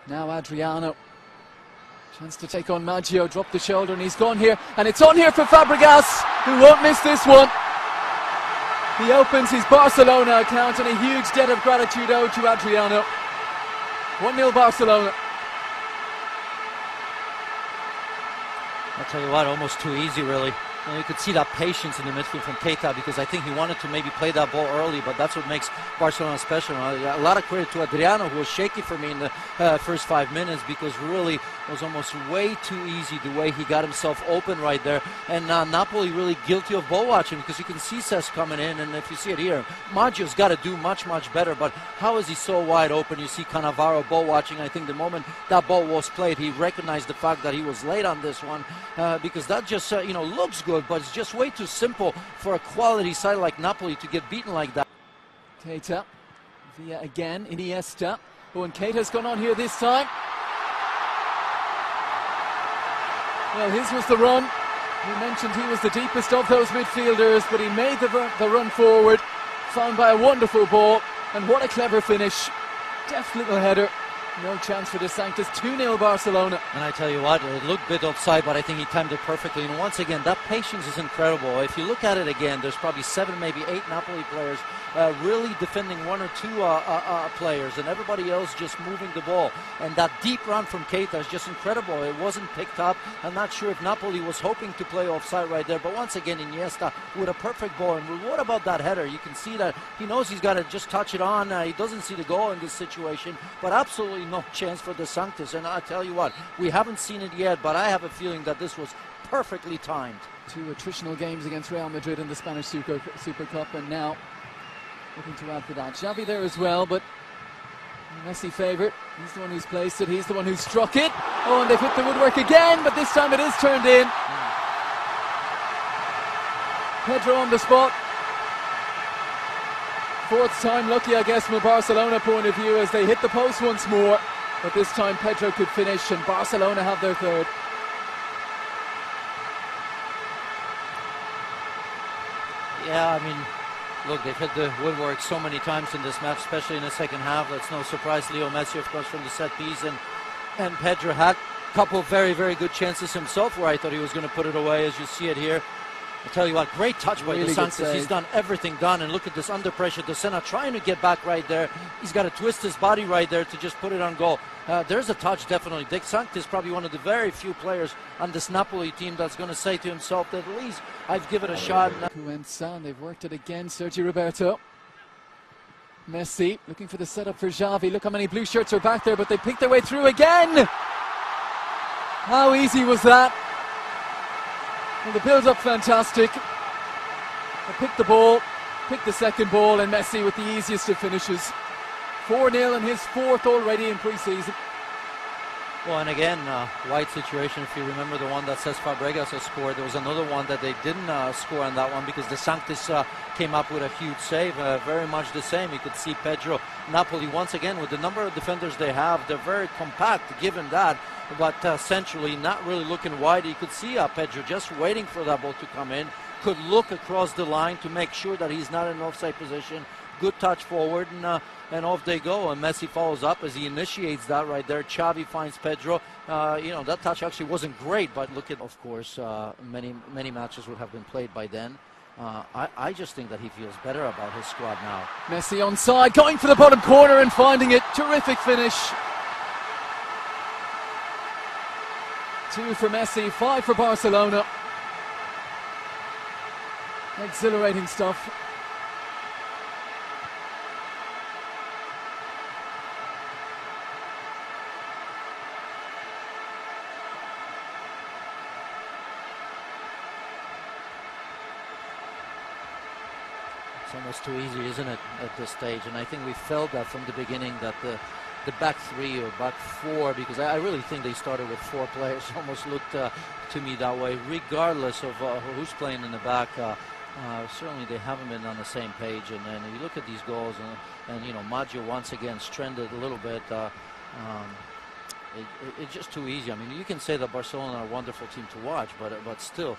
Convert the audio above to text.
Now Adriano. Chance to take on Maggio, drop the shoulder, and he's gone here. And it's on here for Fabregas, who won't miss this one. He opens his Barcelona account, and a huge debt of gratitude owed to Adriano. 1-0 Barcelona. I'll tell you what, almost too easy, really. You could see that patience in the midfield from Keita, because I think he wanted to maybe play that ball early, but that's what makes Barcelona special. A lot of credit to Adriano, who was shaky for me in the first 5 minutes, because really it was almost way too easy the way he got himself open right there. And Napoli really guilty of ball watching, because you can see Cesc coming in, and if you see it here, Maggio's got to do much, much better, but how is he so wide open? You see Cannavaro ball watching. I think the moment that ball was played, he recognized the fact that he was late on this one, because that just looks good, but it's just way too simple for a quality side like Napoli to get beaten like that. Keita, Villa again, Iniesta. Oh, and Keita's gone on here this time. Well, his was the run. You mentioned he was the deepest of those midfielders, but he made the run forward, found by a wonderful ball, and what a clever finish. Deft little header. No chance for De Sanctis. 2-0 Barcelona. And I tell you what, it looked a bit offside, but I think he timed it perfectly. And once again, that patience is incredible. If you look at it again, there's probably 7, maybe 8 Napoli players really defending 1 or 2 players, and everybody else just moving the ball. And that deep run from Keita is just incredible. It wasn't picked up. I'm not sure if Napoli was hoping to play offside right there, but once again, Iniesta with a perfect ball. And what about that header? You can see that he knows he's got to just touch it on. He doesn't see the goal in this situation, but absolutely no chance for De Sanctis. And I tell you what, we haven't seen it yet, but I have a feeling that this was perfectly timed. 2 attritional games against Real Madrid in the Spanish Super Cup, and now looking to add to that. Xavi there as well, but Messi favourite. He's the one who's placed it. He's the one who's struck it. Oh, and they've hit the woodwork again, but this time it is turned in. Pedro on the spot. 4th time lucky, I guess, from a Barcelona point of view, as they hit the post once more. But this time Pedro could finish, and Barcelona have their 3rd. Yeah, I mean, look, they've hit the woodwork so many times in this match, especially in the second half. That's no surprise. Leo Messi, of course, from the set piece, and Pedro had a couple of very, very good chances himself where I thought he was going to put it away, as you see it here. I tell you what, great touch by De Sanctis. He's done everything done, and look at this under pressure. De Sena trying to get back right there. He's got to twist his body right there to just put it on goal. There's a touch, definitely. De Sanctis probably one of the very few players on this Napoli team that's going to say to himself that at least I've given it a shot. Cuenca, they've worked it again. Sergio Roberto. Messi looking for the setup for Xavi. Look how many blue shirts are back there, but they picked their way through again. How easy was that? Well, the build-up fantastic. They picked the ball, picked the second ball, and Messi with the easiest of finishes. 4-0 in his 4th already in pre-season. Well, and again, wide situation. If you remember the one that Cesc Fabregas has scored, there was another one that they didn't score on that one, because De Sanctis came up with a huge save. Very much the same. You could see Pedro. Napoli, once again, with the number of defenders they have, they're very compact, given that, but centrally not really looking wide. You could see Pedro just waiting for that ball to come in, could look across the line to make sure that he's not in an offside position. Good touch forward, and off they go, and Messi follows up as he initiates that right there. Xavi finds Pedro. That touch actually wasn't great, but look at, of course, many matches would have been played by then. I just think that he feels better about his squad now. Messi onside, going for the bottom corner and finding it. Terrific finish. 2 for Messi, 5 for Barcelona. Exhilarating stuff. It's almost too easy, isn't it, at this stage? And I think we felt that from the beginning, that the back 3 or back 4, because I really think they started with 4 players, almost looked to me that way, regardless of who's playing in the back. Certainly they haven't been on the same page, and then you look at these goals, and Maggio once again stranded a little bit. It's just too easy. I mean, you can say that Barcelona are a wonderful team to watch, but still,